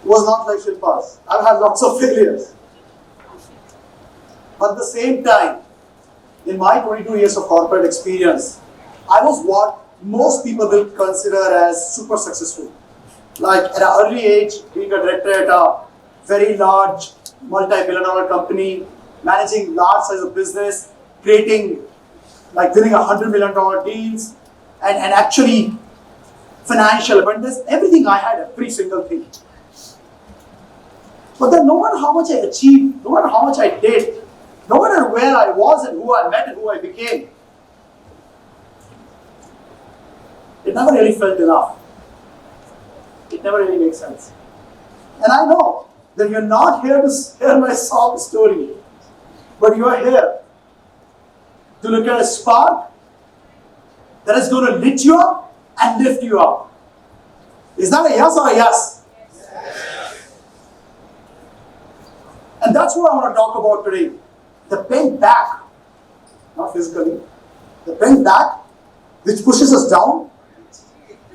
was not like Shilpa's. I've had lots of failures. But at the same time, in my 22 years of corporate experience, I was what most people will consider as super successful. Like at an early age, being a director at a very large multi-billion-dollar company, managing large size of business, creating, like winning $100 million deals, and actually financial abundance, everything I had, every single thing. But then no matter how much I achieved, no matter how much I did, no matter where I was and who I met and who I became, it never really felt enough. It never really makes sense. And I know that you're not here to hear my sob story, but you are here to look at a spark that is going to lit you up and lift you up. Is that a yes or a yes? Yes. And that's what I want to talk about today. The bent back, not physically, the bent back which pushes us down,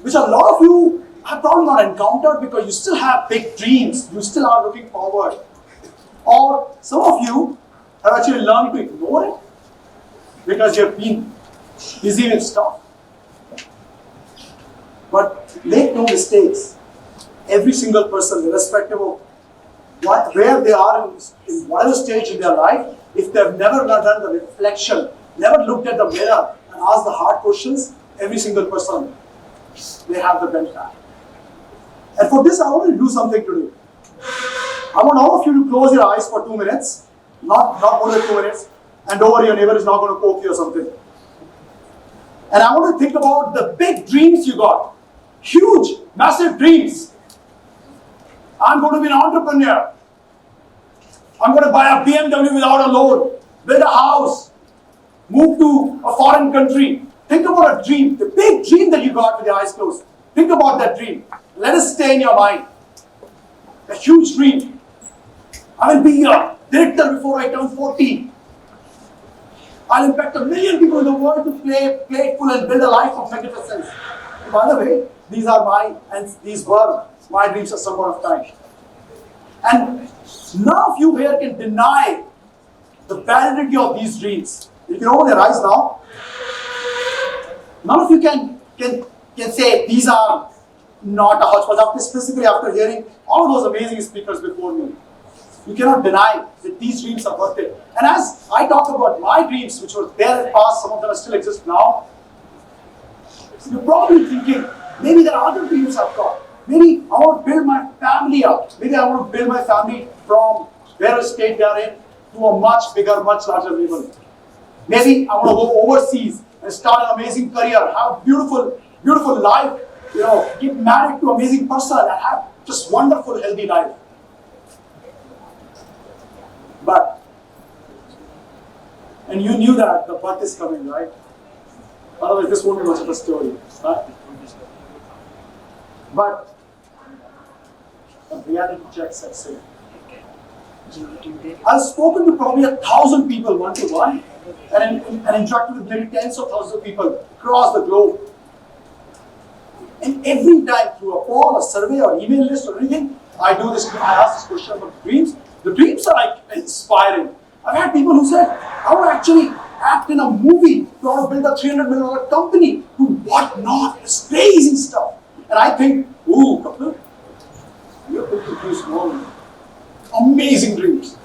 which a lot of you have probably not encountered because you still have big dreams, you still are looking forward. Or some of you have actually learned to ignore it because you have been busy with stuff. But make no mistakes, every single person, irrespective of where they are in whatever stage in their life, if they've never done the reflection, never looked at the mirror and asked the hard questions, every single person, they have the bent back. And for this, I want to do something today. I want all of you to close your eyes for 2 minutes, not more than 2 minutes, and don't worry, your neighbor is not going to poke you or something. And I want to think about the big dreams you got. Huge, massive dreams. I'm going to be an entrepreneur. I'm going to buy a BMW without a loan, build a house, move to a foreign country. Think about a dream, the big dream that you got with your eyes closed. Think about that dream. Let it stay in your mind. A huge dream. I will be a director before I turn 40. I'll impact 1 million people in the world to play playful and build a life of magnificence. By the way, these were my dreams at some point of time. And none of you here can deny the validity of these dreams. You can open your eyes now. None of you can say these are not a hodgepodge, specifically after hearing all of those amazing speakers before me. You cannot deny that these dreams are worth it. And as I talk about my dreams, which were there in the past, some of them still exist now, you're probably thinking, maybe there are other dreams I've got. Maybe I want to build my family up. Maybe I want to build my family from wherever state they are in to a much bigger, much larger level. Maybe I want to go overseas and start an amazing career, have a beautiful, beautiful life, get married to an amazing person and have just wonderful, healthy life. But, and you knew that the but is coming, right? Otherwise, this won't be much of a story, right? But the reality check sets in. I've spoken to probably 1,000 people one-to-one and interacted with maybe tens of thousands of people across the globe. And every time through a poll, a survey, or email list, or anything, I ask this question about dreams. The dreams are like inspiring. I've had people who said, I want to actually act in a movie, I want to build a $300 million company, do what not, it's crazy stuff. And I think, ooh, Kapil, you're a bit too small. Amazing dreams.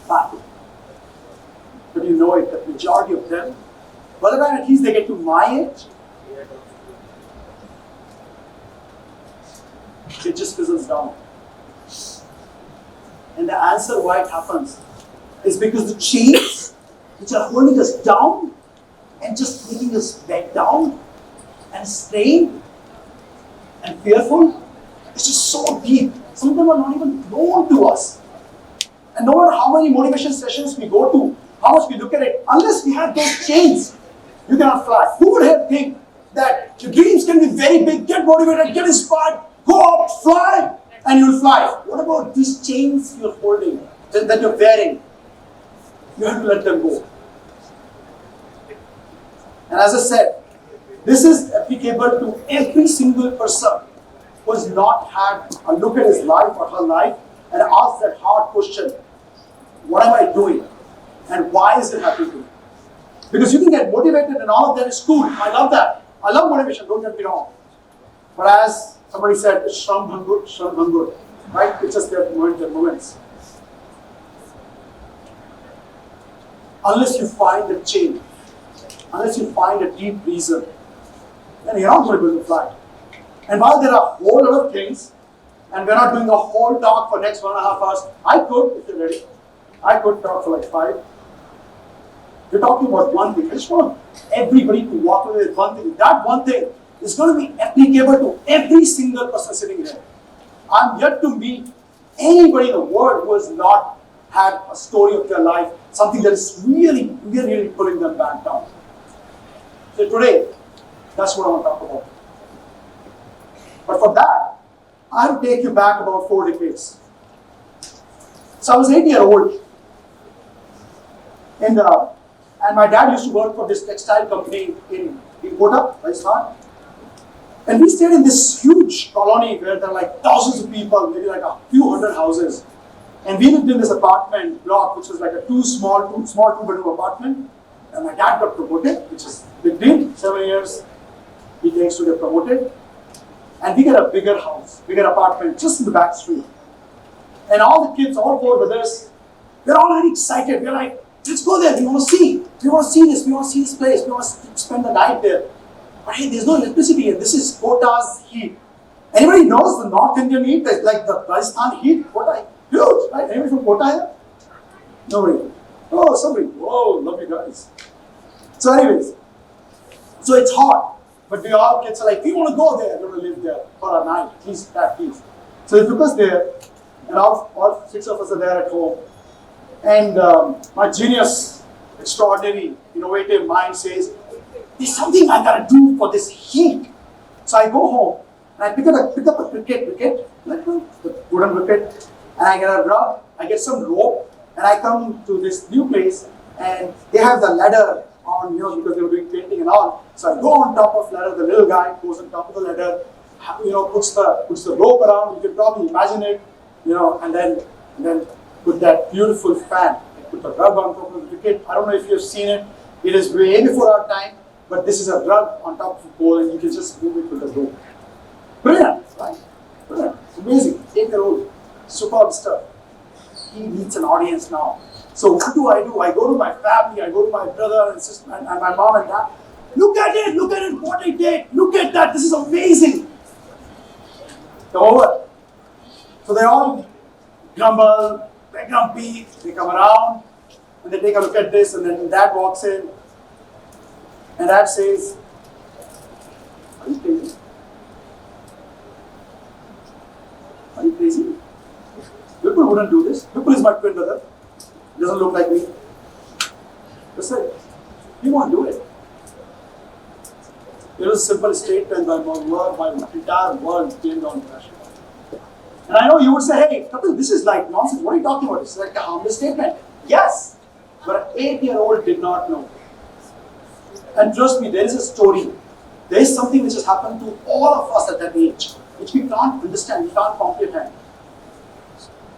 But you know it, the majority of them, by the time at least they get to my age, it just fizzles down. And the answer why it happens is because the chains which are holding us down and just making us back down and strained and fearful, it's just so deep. Some of them are not even known to us. And no matter how many motivation sessions we go to, how much we look at it, unless we have those chains, you cannot fly. Who would have think that your dreams can be very big, get motivated, get inspired, go up, fly, and you'll fly. What about these chains you're holding, that you're wearing? You have to let them go. And as I said, this is applicable to every single person. who has not had a look at his life or her life and asked that hard question, what am I doing? And why is it happening to me? Because you can get motivated and all of that is cool. I love that. I love motivation, don't get me wrong. But as somebody said, it's Shram Bhangur, right? It's just their moments. Unless you find a change, unless you find a deep reason, then you're not going to be able to fly. And while there are a whole lot of things, and we're not doing a whole talk for next 1.5 hours, I could, if you're ready, I could talk for like 5. We're talking about one thing. I just want everybody to walk away with one thing. That one thing is going to be applicable to every single person sitting here. I'm yet to meet anybody in the world who has not had a story of their life, something that is really, really pulling them back down. So today, that's what I want to talk about. But for that, I will take you back about 4 decades. So I was 8-year-old, and my dad used to work for this textile company in Kota, Rajasthan. And we stayed in this huge colony where there are like thousands of people, maybe like a few hundred houses. And we lived in this apartment block, which was like a two bedroom apartment. And my dad got promoted, which is a big deal. 7 years, he takes to get promoted. And we get a bigger house, bigger apartment, just in the back street. And all the kids, all 4 brothers, we're all very excited. We're like, let's go there, we want to see. We want to see this, we want to see this place, we want to spend the night there. But hey, there's no electricity and this is Kota's heat. Anybody knows the North Indian heat, like the Rajasthan heat? Kota, huge, right? Anybody from Kota here? Nobody. Oh, somebody. Whoa, love you guys. So anyways, so it's hot. But we all kids are like, we want to go there, we want to live there for a night, at least that piece. So they took us there, and all 6 of us are there at home. And my genius, extraordinary, innovative mind says, there's something I gotta do for this heat. So I go home and I pick up a cricket, like the wooden cricket, and I get a rug, I get some rope, and I come to this new place, and they have the ladder on, because they were doing painting and all. So I go on top of ladder, the little guy goes on top of the ladder, puts the rope around. You can probably imagine it, and then put that beautiful fan, put the rug on top of the cricket. I don't know if you've seen it. It is way before our time, but this is a rug on top of a pole, and you can just move it with the rope. Brilliant, right? Brilliant, amazing. 8-year-old, superb stuff. He needs an audience now. So what do? I go to my family, I go to my brother and sister and my mom and dad. Look at it, what I did. Look at that, this is amazing. They're over. So they all grumble, they're grumpy, they come around, and they take a look at this, and then dad walks in, and dad says, are you crazy? Are you crazy? Vipul wouldn't do this. Vipul is my twin brother. He doesn't look like me. Just said, he won't do it. It was a simple statement by my entire world came down to passion. And I know you would say, hey, Kapil, this is like nonsense. What are you talking about? It's like a harmless statement. Yes, but an 8-year-old did not know. And trust me, there is a story. There is something which has happened to all of us at that age, which we can't understand, we can't comprehend.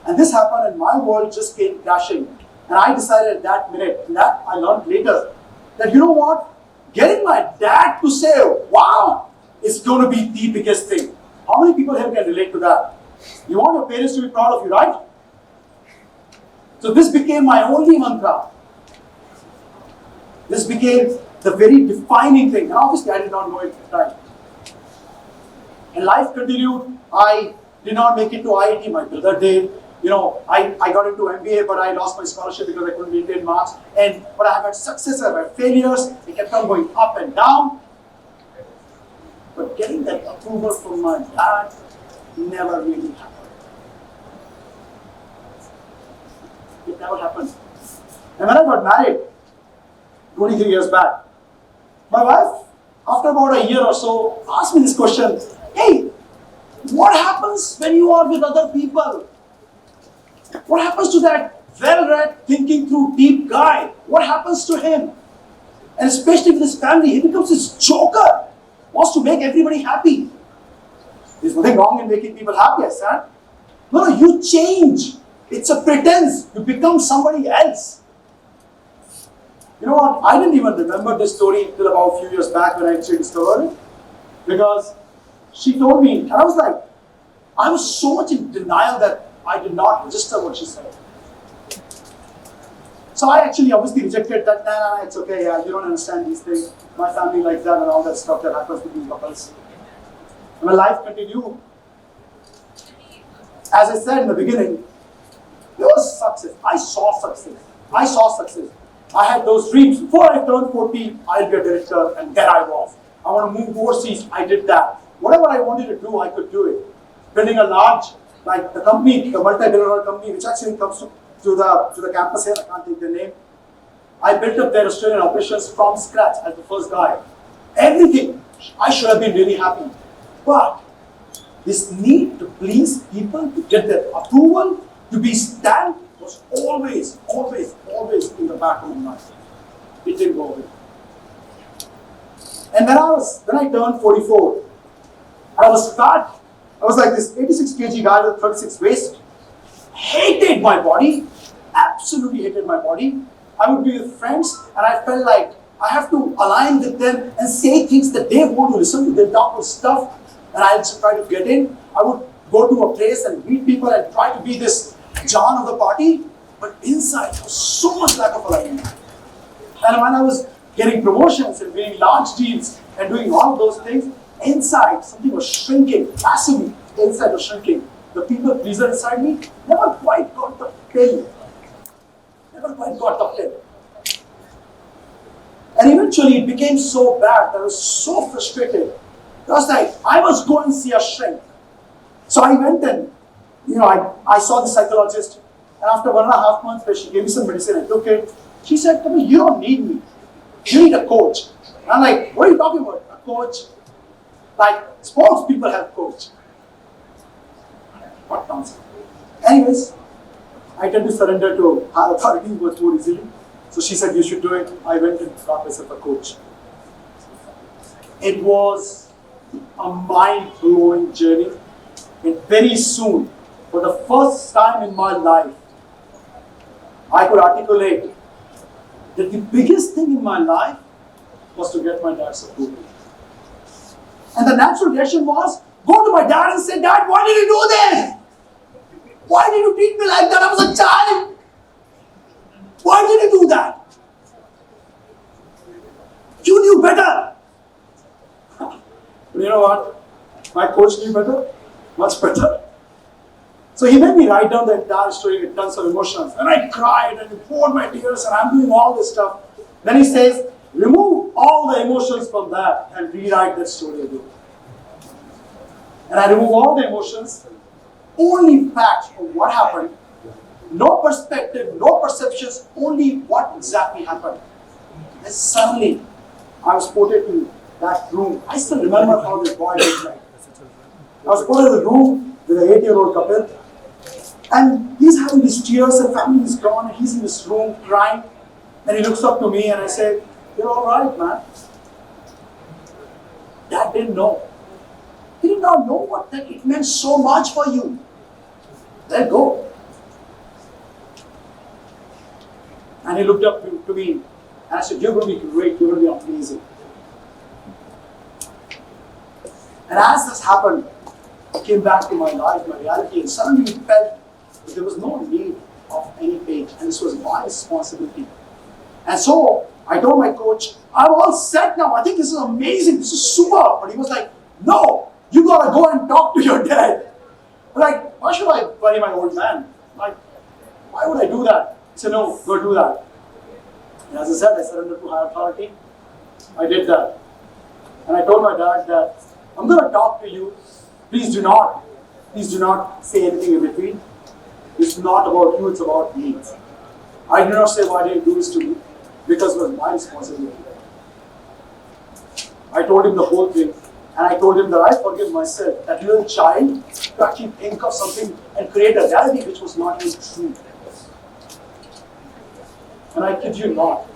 And this happened and my world just came crashing. And I decided at that minute, and that I learned later, that you know what? Getting my dad to say, wow, is going to be the biggest thing. How many people here can relate to that? You want your parents to be proud of you, right? So this became my only mantra. This became the very defining thing. And obviously I did not know it at the time. And life continued. I did not make it to IIT, my brother did. I got into MBA, but I lost my scholarship because I couldn't maintain marks. But I have had success, I have had failures. It kept on going up and down. But getting that approval from my dad never really happened. It never happened. And when I got married, 23 years back, my wife, after about a year or so, asked me this question, hey, what happens when you are with other people? What happens to that well-read, thinking through deep guy? What happens to him? And especially with his family, he becomes this joker, wants to make everybody happy. There's nothing wrong in making people happy, I said. No, you change. It's a pretense. You become somebody else. You know what? I didn't even remember this story until about a few years back when I actually discovered it. Because she told me, and I was like, I was so much in denial that I did not register what she said. So I actually obviously rejected that. Nah, it's okay, yeah, you don't understand these things. My family likes that and all that stuff that happens between couples. And my life continued. As I said in the beginning, there was success. I saw success. I had those dreams. Before I turned 40, I'll be a director, and there I was. I want to move overseas, I did that. Whatever I wanted to do, I could do it. Building a large, like the company, the multi-billion-dollar company, which actually comes to the campus here, I can't take the name. I built up their Australian operations from scratch as the first guy. Everything. I should have been really happy. But this need to please people, to get their approval, to be stamped, was always in the back of my mind. It didn't go away. And when I turned 44, I was fat. I was like this 86 kg guy with 36 waist. Hated my body. Absolutely hated my body. I would be with friends and I felt like I have to align with them and say things that they want to listen to. They talk about stuff and I just try to get in. I would go to a place and meet people and try to be this John of the party. But inside, there was so much lack of alignment. And when I was getting promotions and winning large deals and doing all of those things, inside, something was shrinking, massively. Inside was shrinking. The people pleaser inside me never quite got the pill. And eventually, it became so bad that I was so frustrated. I was like, I must go and see a shrink. So I went and, I saw the psychologist. And after 1.5 months, where she gave me some medicine, I took it. She said, Kapil, you don't need me. You need a coach. And I'm like, what are you talking about? A coach? Like, sports people have coach. What nonsense. Anyways, I tend to surrender to higher authority much more easily. So she said, you should do it. I went and got myself a coach. It was a mind-blowing journey. And very soon, for the first time in my life, I could articulate that the biggest thing in my life was to get my dad's approval. And the natural reaction was, go to my dad and say, Dad, why did you do this? Why did you treat me like that? I was a child. Why did you do that? You knew better. But you know what? My coach knew better. Much better. So he made me write down the entire story with tons of emotions. And I cried and poured my tears and I'm doing all this stuff. Then he says, remove all the emotions from that and rewrite that story again. And I remove all the emotions, only facts of what happened, no perspective, no perceptions, only what exactly happened. And suddenly, I was put into that room. I still remember how this boy looked like. I was put in the room with an 8-year-old Kapil. And he's having these tears and family is gone and he's in this room crying. And he looks up to me and I say, you're all right, man. Dad didn't know. He did not know that it meant so much for you. Let go. And he looked up to me and I said, you're going to be great, you're going to be amazing. And as this happened, I came back to my life, my reality, and suddenly felt that there was no need of any page, and this was my responsibility. And so I told my coach, I'm all set now. I think this is amazing. This is super. But he was like, no, you gotta go and talk to your dad. I'm like, why should I worry my old man? Like, why would I do that? He said, no, go do that. And as I said, I surrendered to higher authority. I did that. And I told my dad that I'm gonna talk to you. Please do not say anything in between. It's not about you, it's about me. I did not say, why did you do this to me? Because it was my responsibility. I told him the whole thing. And I told him that I forgive myself, that little child, to actually think of something and create a reality which was not even true. And I kid you not,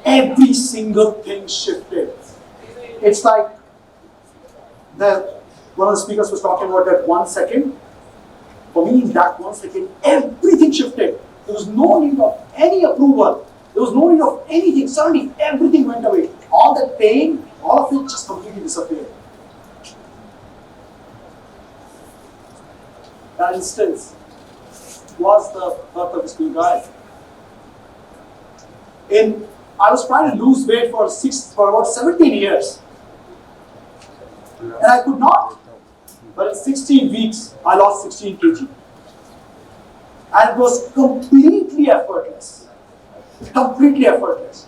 every single thing shifted. It's like the one of the speakers was talking about that 1 second. For me, in that 1 second, everything shifted. There was no need of any approval. There was no need of anything. Suddenly, everything went away. All that pain, all of it just completely disappeared. That instance was the birth of this new guy. I was trying to lose weight for about 17 years. And I could not. But in 16 weeks, I lost 16 kg. And it was completely effortless. Completely effortless.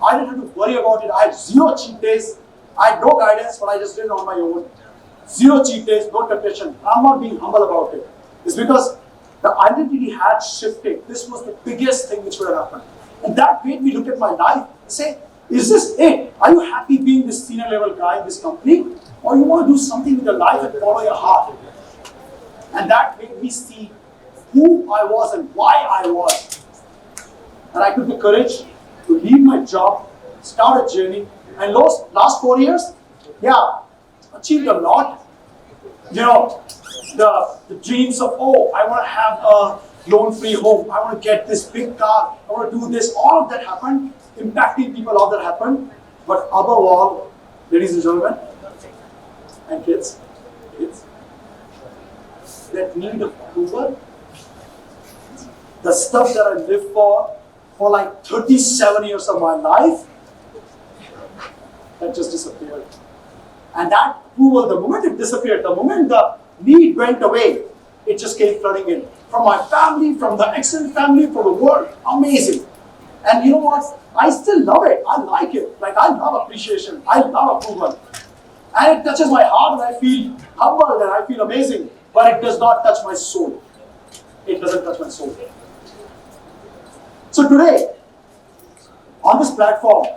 I didn't have to worry about it. I had 0 cheat days. I had no guidance, but I just did it on my own. 0 cheat days, no temptation. I'm not being humble about it. It's because the identity had shifted. This was the biggest thing which would have happened. And that made me look at my life and say, is this it? Are you happy being this senior level guy in this company? Or you want to do something with your life and follow your heart? And that made me see who I was and why I was. And I took the courage to leave my job, start a journey, and last 4 years, achieved a lot. You know, the dreams of, I want to have a loan-free home, I want to get this big car, I want to do this, all of that happened, impacting people, all that happened. But above all, ladies and gentlemen, and kids, that need of approval, the stuff that I lived for like 37 years of my life, that just disappeared. And that approval, the moment it disappeared, the moment the need went away, it just came flooding in. From my family, from the extended family, from the world, amazing. And you know what? I still love it. I like it. Like, I love appreciation. I love approval. And it touches my heart and I feel humbled and I feel amazing. But it does not touch my soul. It doesn't touch my soul. So today, on this platform,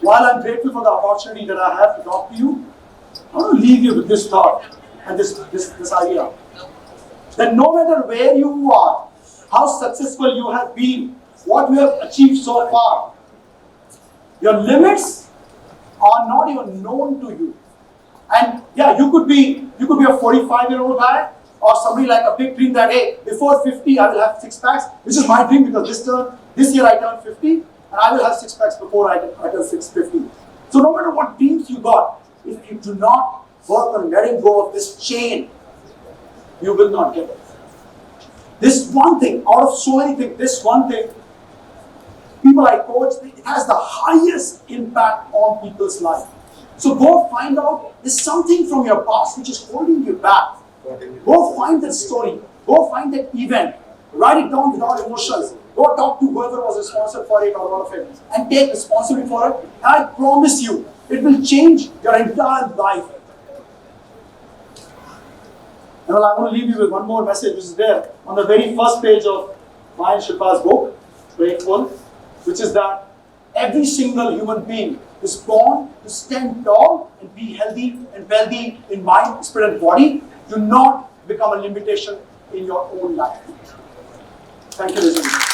while I'm grateful for the opportunity that I have to talk to you, I want to leave you with this thought and this idea. That no matter where you are, how successful you have been, what you have achieved so far, your limits are not even known to you. And you could be a 45-year-old guy, or somebody like a big dream that, hey, before 50 I will have 6 packs, which is my dream because this year I turn 50, and I will have 6 packs before I turn 650. So no matter what dreams you got, if you do not work on letting go of this chain, you will not get it. This one thing, out of so many things, this one thing, people I coach, it has the highest impact on people's life. So go find out, there's something from your past which is holding you back. Go find that story. Go find that event. Write it down without emotions. Go talk to whoever was responsible for it or all of it and take responsibility for it. And I promise you, it will change your entire life. And well, I want to leave you with one more message which is there on the very first page of my and Shilpa's book, Grateful, which is that every single human being is born to stand tall and be healthy and wealthy in mind, spirit, and body. Do not become a limitation in your own life. Thank you, listeners.